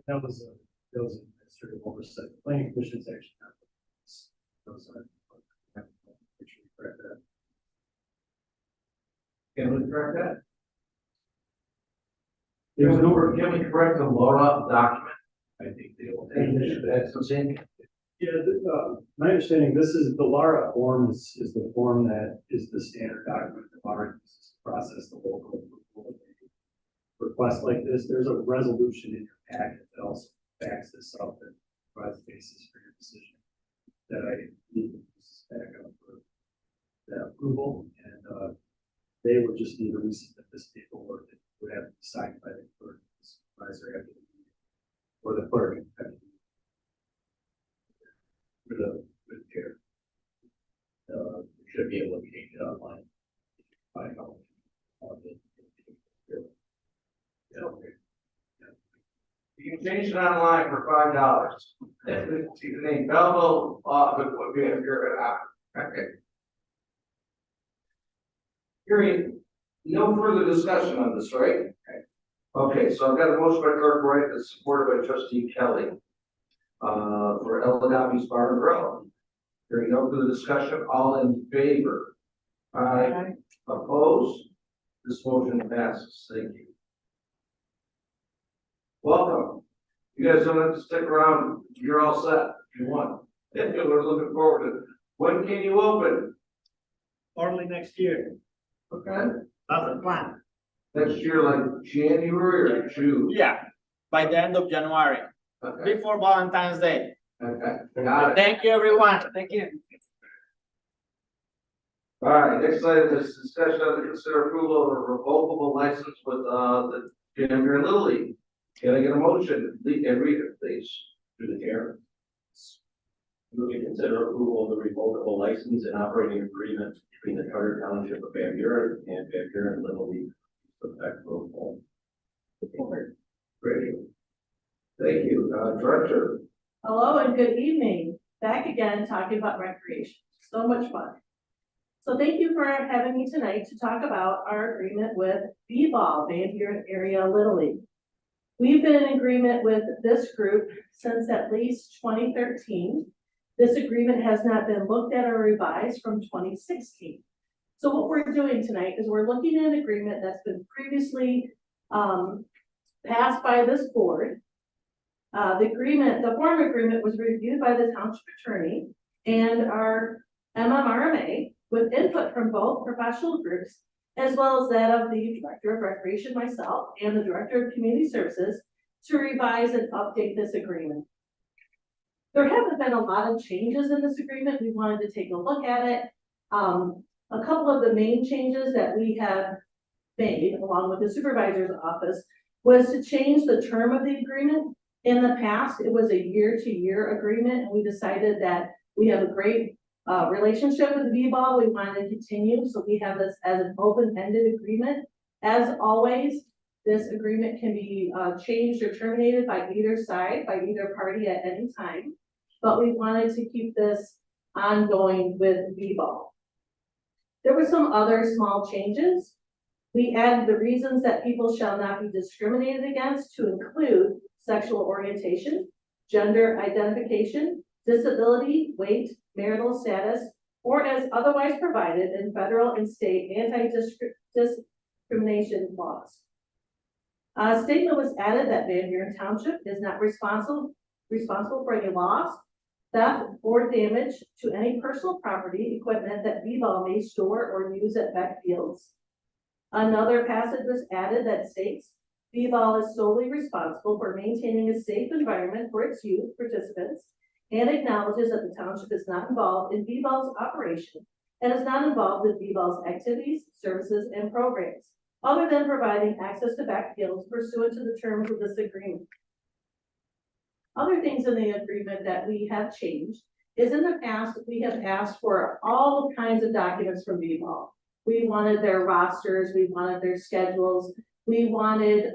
[SPEAKER 6] That was an administrative oversight. Planning commission's actually not. Those are. Make sure you correct that.
[SPEAKER 1] Can we correct that?
[SPEAKER 6] There's no.
[SPEAKER 1] Can we correct the law document?
[SPEAKER 3] I think they will.
[SPEAKER 1] That's the same.
[SPEAKER 6] Yeah, my understanding, this is, the LARA form is the form that is the standard document that LARA uses to process the local request like this. There's a resolution in your packet that also backs this up and provides the basis for your decision that I need to back up for that approval, and they would just need to resubmit this paperwork that would have to be signed by the clerk, the supervisor after the meeting, or the clerk after the meeting. For the chair. Should be able to change it online. By how?
[SPEAKER 1] You can change it online for $5. You can name Belleville office would be if you're okay. Hearing no further discussion on this, right? Okay, so I've got a motion by Clerk Wright that's supported by Trustee Kelly. For El Agapi's Bar and Grill. Hearing no further discussion, all in favor? Aye. Opposed? This motion passes. Thank you. Welcome. You guys don't have to stick around. You're all set if you want. If we're looking forward to it. When can you open?
[SPEAKER 10] Early next year,
[SPEAKER 1] Okay.
[SPEAKER 10] that's the plan.
[SPEAKER 1] Next year, like January or June?
[SPEAKER 10] Yeah, by the end of January,
[SPEAKER 1] Okay.
[SPEAKER 10] before Valentine's Day.
[SPEAKER 1] Okay. Got it.
[SPEAKER 10] Thank you, everyone. Thank you.
[SPEAKER 1] All right, next item is discussion of the consider approval of a revocable license with, the Van Buren Little League. Can I get a motion? And read it, please, through the chair.
[SPEAKER 11] Move to consider approval of the revocable license and operating agreement between the Charter Township of Van Buren and Van Buren Little League. Effect roll call.
[SPEAKER 1] Great. Thank you, Director.
[SPEAKER 12] Hello and good evening. Back again talking about recreation. So much fun. So thank you for having me tonight to talk about our agreement with B-Ball, Van Buren Area Little League. We've been in agreement with this group since at least 2013. This agreement has not been looked at or revised from 2016. So what we're doing tonight is we're looking at an agreement that's been previously passed by this board. The former agreement was reviewed by the township attorney and our MMRMA with input from both professional groups, as well as that of the Director of Recreation, myself, and the Director of Community Services to revise and update this agreement. There haven't been a lot of changes in this agreement. We wanted to take a look at it. A couple of the main changes that we have made, along with the supervisor's office, was to change the term of the agreement. In the past, it was a year-to-year agreement, and we decided that we have a great relationship with V-Ball. We wanted to continue, so we have this as an open-ended agreement. As always, this agreement can be changed or terminated by either side, by either party at any time. But we wanted to keep this ongoing with V-Ball. There were some other small changes. We added the reasons that people shall not be discriminated against to include sexual orientation, gender identification, disability, weight, marital status, or as otherwise provided in federal and state anti-discrimination laws. A statement was added that Van Buren Township is not responsible for any loss, theft, or damage to any personal property, equipment that V-Ball may store or use at Beck Fields. Another passage was added that states V-Ball is solely responsible for maintaining a safe environment for its youth participants and acknowledges that the township is not involved in V-Ball's operation and is not involved in V-Ball's activities, services, and programs, other than providing access to Beck Fields pursuant to the terms of this agreement. Other things in the agreement that we have changed is in the past, we have asked for all kinds of documents from V-Ball. We wanted their rosters, we wanted their schedules, we wanted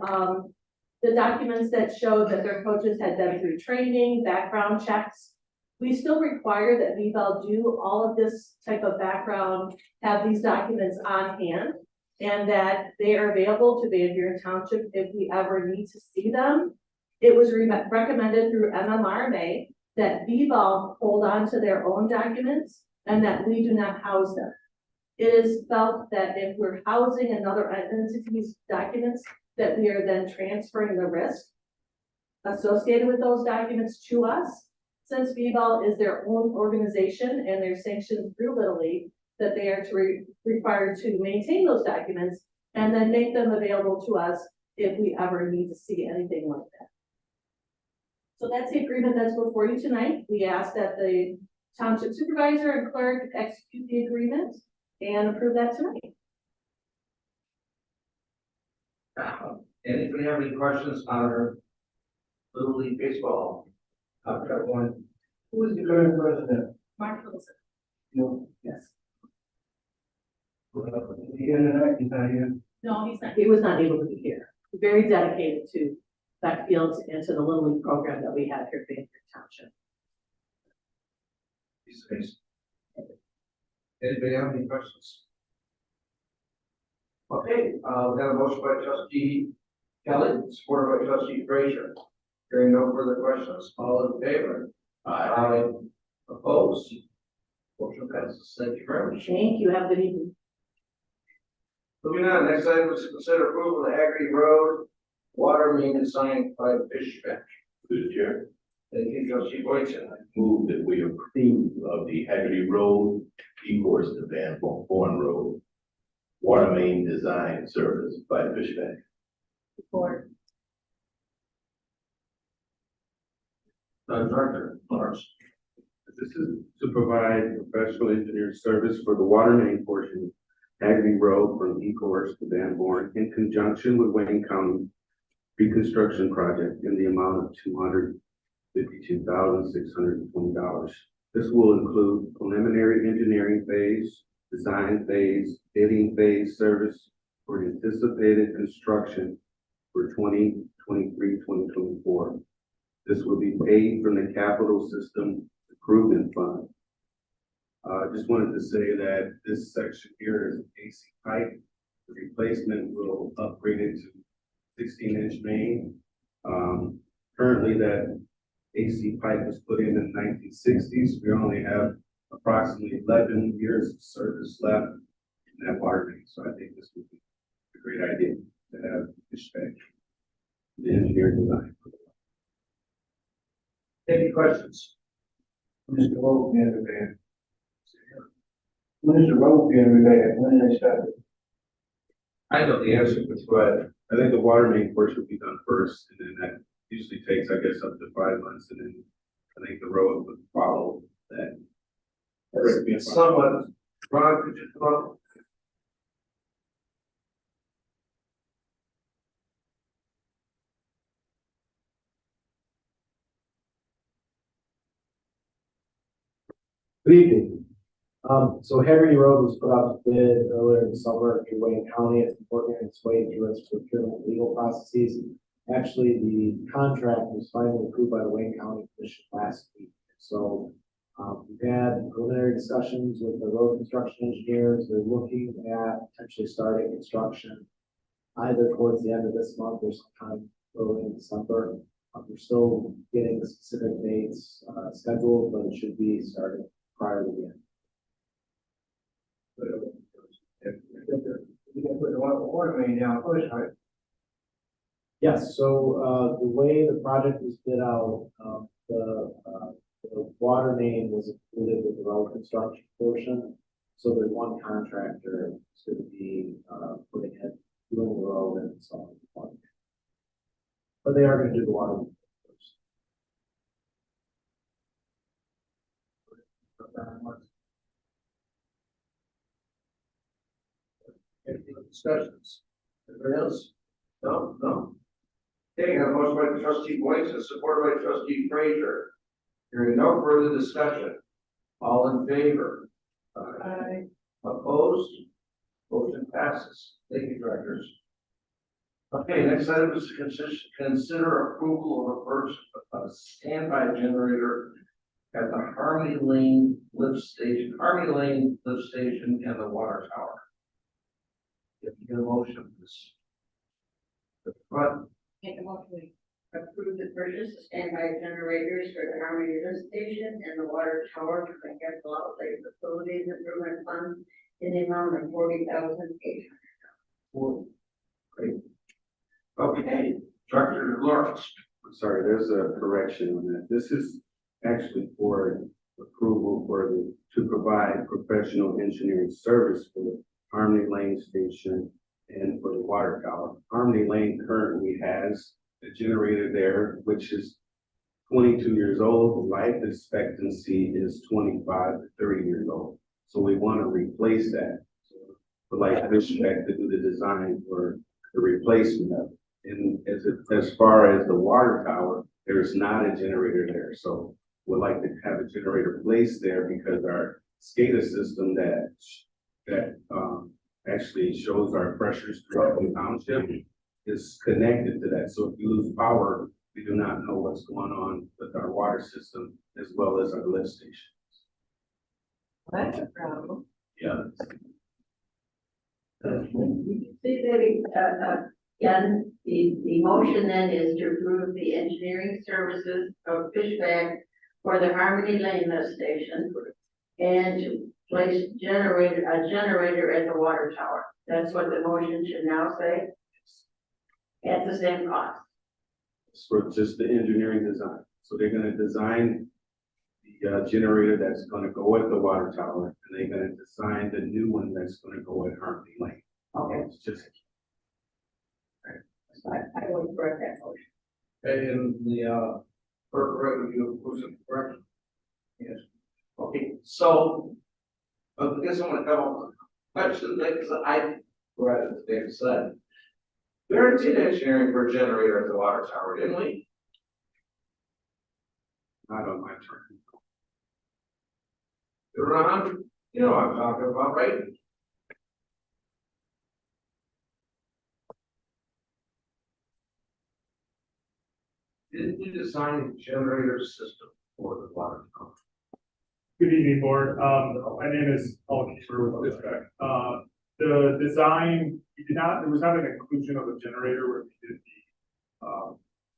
[SPEAKER 12] the documents that showed that their coaches had been through training, background checks. We still require that V-Ball do all of this type of background, have these documents on hand, and that they are available to Van Buren Township if we ever need to see them. It was recommended through MMRMA that V-Ball hold on to their own documents and that we do not house them. It is felt that if we're housing another entity's documents, that we are then transferring the risk associated with those documents to us. Since V-Ball is their own organization and they're sanctioned through Little League, that they are required to maintain those documents and then make them available to us if we ever need to see anything like that. So that's the agreement that's before you tonight. We ask that the township supervisor and clerk execute the agreement and approve that tonight.
[SPEAKER 1] Anybody have any questions on our Little League baseball? I've got one. Who is the current president?
[SPEAKER 12] Mark Wilson.
[SPEAKER 1] No.
[SPEAKER 12] Yes.
[SPEAKER 1] The internet, he's not here.
[SPEAKER 12] No, he's not. He was not able to be here. Very dedicated to Beck Fields and to the Little League program that we have here at Van Buren Township.
[SPEAKER 1] Anybody have any questions? Okay, we have a motion by trustee Kelly, supported by trustee Frazier. Hearing no further questions, all in favor? Aye. Opposed? Motion passes. Thank you very much.
[SPEAKER 12] Thank you. Have a good evening.
[SPEAKER 1] Moving on, next item is to consider approval of the Aggie Road water main design by the Fish Bench.
[SPEAKER 3] Through the chair,
[SPEAKER 1] Thank you, trustee Boyton.
[SPEAKER 3] move that we approve of the Haggerty Road, ecourse to Van Born Road, water main design service by Fishbank.
[SPEAKER 12] Support.
[SPEAKER 1] Director, Lawrence.
[SPEAKER 7] This is to provide professional engineer service for the water main portion, Aggie Road from Ecorse to Van Born, in conjunction with Wayne County reconstruction project in the amount of $252,620. This will include preliminary engineering phase, design phase, bidding phase service for anticipated construction for 2023-2024. This will be paid from the Capital System Improvement Fund. Just wanted to say that this section here is AC pipe. The replacement will upgrade it to 16-inch main. Currently that AC pipe was put in the 1960s. We only have approximately 11 years of service left in that water main. So I think this would be a great idea to have this back. The engineer design.
[SPEAKER 1] Any questions? Mr. Wolfgang, man. Mr. Wolfgang, man, when they started.
[SPEAKER 3] I know the answer, but go ahead. I think the water main portion would be done first, and then that usually takes, I guess, up to 5 months, and then I think the road would follow that.
[SPEAKER 1] Somewhat, Ron, could you come up?
[SPEAKER 10] Good evening. So Henry Road was put out to bid earlier in the summer in Wayne County. It's working its way through its procurement legal processes. Actually, the contract was finally approved by the Wayne County Commission last week. So we've had preliminary discussions with the road construction engineers. They're looking at potentially starting construction either towards the end of this month or sometime early in December. We're still getting the specific dates scheduled, but it should be starting prior to the end.
[SPEAKER 1] You can put the water main down first, right?
[SPEAKER 10] Yes, so the way the project was bid out, the water main was included with the road construction portion. So there's one contractor who's going to be putting it, doing the road and installing the water main. But they are going to do the water main first.
[SPEAKER 1] Any discussions? Anybody else? No, no. Okay, I have a motion by trustee Boyce and supported by trustee Frazier. Hearing no further discussion. All in favor? Aye. Opposed? Motion passes. Thank you, directors. Okay, next item is to consider approval of a purchase of a standby generator at the Harmony Lane lift station and the water tower. If you get a motion, this. Front.
[SPEAKER 2] Make a motion to approve the purchase of standby generators for the Harmony Lift Station and the water tower for the capital outlay facilities improvement fund in the amount of $40,800.
[SPEAKER 1] Great. Okay, Director Lawrence.
[SPEAKER 7] I'm sorry, there's a correction on that. This is actually for approval to provide professional engineering service for the Harmony Lane Station and for the water tower. Harmony Lane currently has a generator there, which is 22 years old. The life expectancy is 25 to 30 years old. So we want to replace that. But like I expect to do the design for the replacement of it. And as far as the water tower, there's not a generator there. So we'd like to have a generator placed there because our SCADA system that actually shows our pressures throughout the township is connected to that. So if you lose power, we do not know what's going on with our water system as well as our lift stations.
[SPEAKER 2] That's a problem.
[SPEAKER 3] Yeah.
[SPEAKER 2] See that, again, the motion then is to approve the engineering services of Fishback for the Harmony Lane lift station and to place a generator at the water tower. That's what the motion should now say. At the same cost.
[SPEAKER 7] It's for just the engineering design. So they're gonna design the generator that's gonna go at the water tower, and they're gonna design the new one that's gonna go at Harmony Lane.
[SPEAKER 2] Okay.
[SPEAKER 7] It's just.
[SPEAKER 2] I will correct that motion.
[SPEAKER 1] And the, clerk review approves it, correct? Yes. Okay, so, I guess I'm gonna come up with a question, because I read it, they said. We already did engineering for a generator at the water tower, didn't we?
[SPEAKER 7] Not on my turn.
[SPEAKER 1] Ron, you know what I'm talking about, right? Didn't you design a generator system for the water tower?
[SPEAKER 4] Good evening, board. My name is Paul Keeper with Dispatch. The design, we did not, there was not an inclusion of a generator where we did the,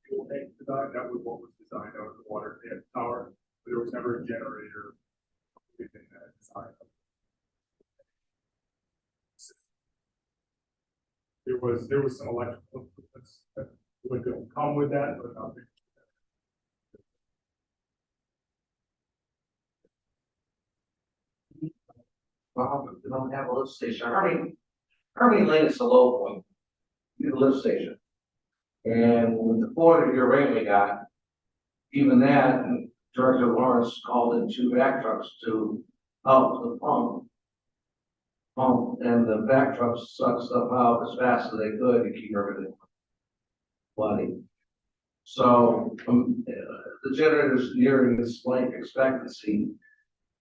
[SPEAKER 4] fuel tank design. That was what was designed out of the water tank tower, but there was never a generator within that design. There was some electrical improvements that would come with that, but nothing.
[SPEAKER 1] Well, we don't have a lift station. Army Lane is the low point. You have a lift station. And with the 400-year rain we got, even that, Director Lawrence called in 2 back trucks to help the pump, and the back trucks sucked stuff out as fast as they could to keep everything flooding. So, the generator's nearing its blank expectancy.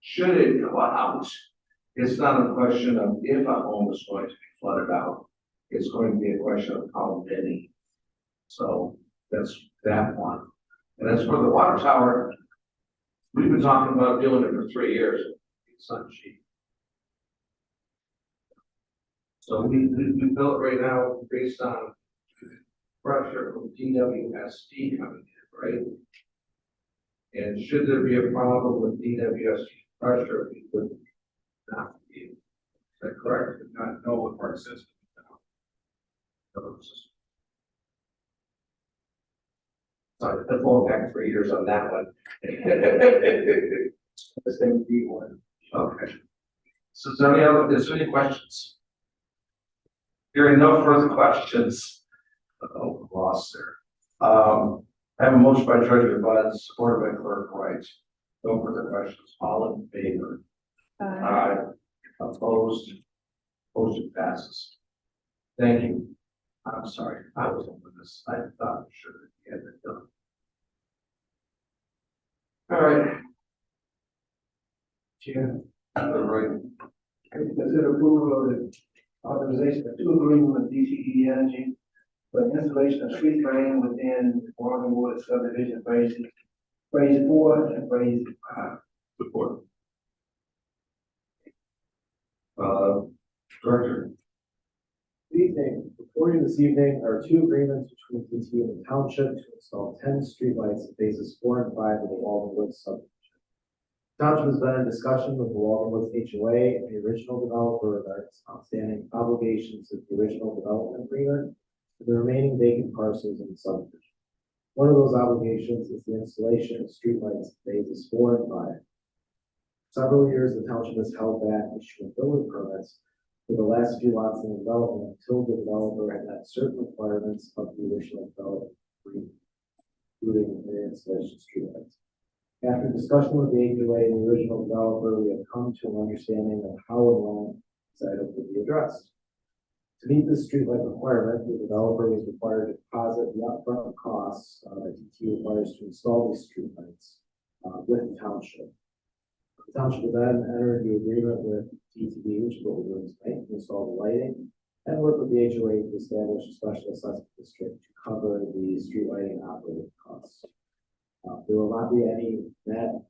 [SPEAKER 1] Should it go out, it's not a question of if a home is going to be flooded out. It's going to be a question of how many. So that's that one. And as for the water tower, we've been talking about doing it for 3 years. It's not cheap. So we built right now based on pressure from DWSD coming in, right? And should there be a problem with DWSD pressure, we would not be. Is that correct? Not know what part system. Sorry, the phone back 3 years on that one. The same D one. Okay. So is there any questions? Hearing no further questions. Oh, lost there. I have a motion by Treasurer Bud, supported by Clerk Wright. No further questions. All in favor? Aye. Opposed? Motion passes. Thank you. I'm sorry, I was over this. I thought we should have had it done. All right. Chair. All right. Consider approval of the authorization of 2 agreements with DTE Energy for installation of street lighting within Waldenwood subdivision phase 4 and phase 5.
[SPEAKER 3] Support.
[SPEAKER 1] Director.
[SPEAKER 10] Good evening. Before you this evening are 2 agreements between DTE and the township to install 10 streetlights in phases 4 and 5 of the Walden Woods subdivision. The township has been in discussion with the Walden Woods HOA and the original developer regarding its outstanding obligations of the original development agreement for the remaining vacant parcels in the subdivision. One of those obligations is the installation of streetlights in phases 4 and 5. Several years, the township has held back issuing building permits for the last few lots in the development until the developer had met certain requirements of the original development agreement, including the installation of streetlights. After discussion with the HOA and the original developer, we have come to an understanding of how and when this item will be addressed. To meet this streetlight requirement, the developer was required to deposit the upfront costs that DTE requires to install these streetlights with the township. The township will then enter into agreement with DTE, which is what we're doing tonight, to install the lighting, and work with the HOA to establish a special assessment district to cover the street lighting operating costs. There will not be any net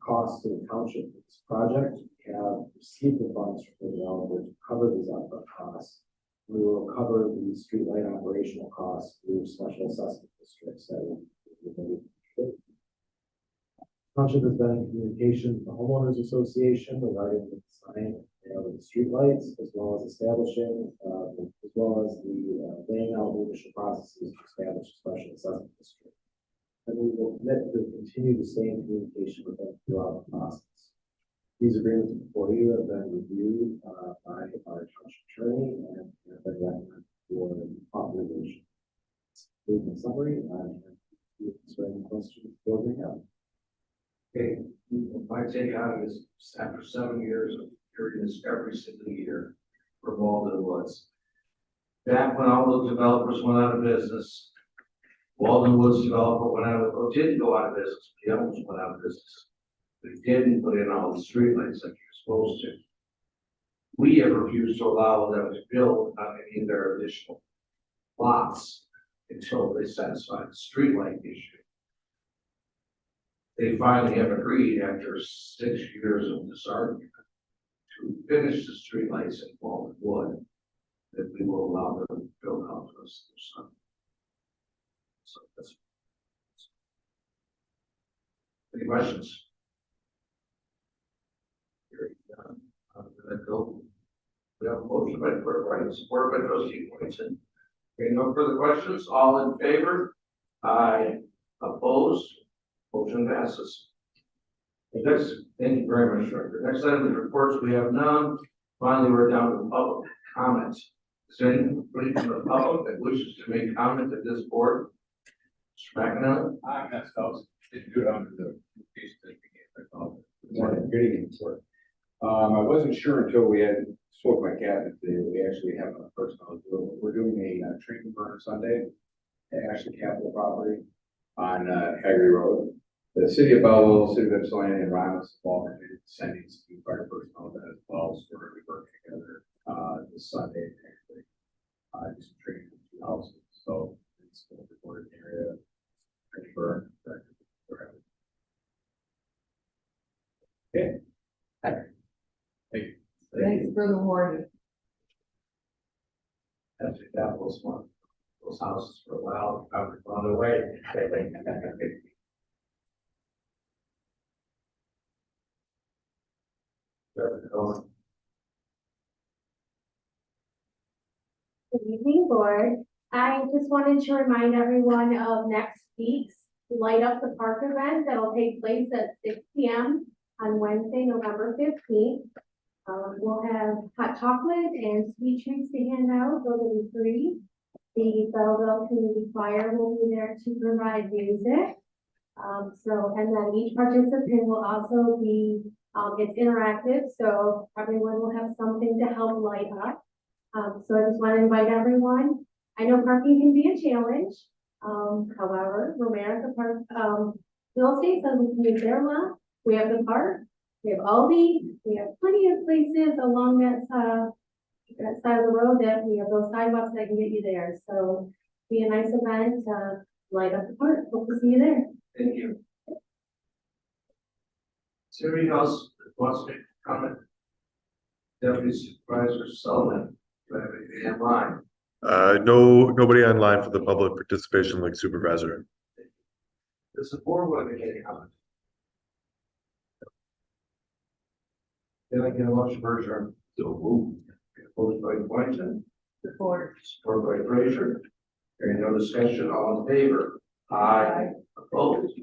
[SPEAKER 10] costs to the township for this project. We have received the funds from the developer to cover these upfront costs. We will cover the street light operational costs through special assessment districts that will be. Township has been in communication with the homeowners association regarding the design of the streetlights, as well as establishing, as well as the laying out the initial processes to establish a special assessment district. And we will commit to continue to stay in communication with them throughout the process. These agreements before you have been reviewed by our township attorney and have been recommended for authorization. In summary, is there any questions for me?
[SPEAKER 1] Okay, my take on it is after 7 years of hearing this every single year for Walden Woods. Back when all the developers went out of business, Walden Woods developer went out of, or didn't go out of business, the others went out of business. They didn't put in all the streetlights like you're supposed to. We have refused to allow them to build on any of their additional lots until they satisfy the streetlight issue. They finally have agreed after 6 years of this argument to finish the streetlights in Walnut Wood, that we will allow them to build out the rest of their son. So that's. Any questions? Hearing none, I'm gonna go. We have a motion by Clerk Wright, supported by Trustee Poinson. Okay, no further questions, all in favor? Aye. Opposed? Motion passes. Next, thank you very much, Director. Next item is reports, we have none. Finally, we're down to public comment. Is there anybody from the public that wishes to make comment at this board? Mr. McEnany?
[SPEAKER 13] I'm not supposed to do it under the case that we Good evening, sir. I wasn't sure until we had spoke my cabinet today, that we actually have a personnel deal. We're doing a tree burn Sunday at Ashley Capital property on Hagerty Road. The city of Belleville, city of Ypsilanti, and Ramos have all committed sending some fire personnel that as well, so we're going to be working together this Sunday actually. Do some training in 2 houses, so it's a recorded area. Tree burn. Okay. Thank you.
[SPEAKER 2] Thanks for the warning.
[SPEAKER 1] That's that was one. Those houses for a while, probably gone away.
[SPEAKER 5] Good evening, board. I just wanted to remind everyone of next week's Light Up the Park event that'll take place at 6 p.m. on Wednesday, November 15th. We'll have hot chocolate and sweet treats to hand out. Those will be free. The Belleville Community Choir will be there to provide music. And then each participant will also be, it's interactive, so everyone will have something to help light up. So I just want to invite everyone. I know parking can be a challenge. However, Romerica Park, real estate says we can use their lot. We have the park, we have Aldi, we have plenty of places along that side of the road that we have those sidewalks that can get you there. So be a nice event to light up the park. Hope to see you there.
[SPEAKER 1] Thank you. Is there anybody else that wants to make a comment? Deputy Supervisor Sullivan, do I have anything in line?
[SPEAKER 4] No, nobody online for the public participation like supervisor.
[SPEAKER 1] Does the board want to make any comment? Then I get a motion for adjournment. So move. Motion by Poinson. Support by Frazier. Hearing no discussion, all in favor? Aye. Opposed?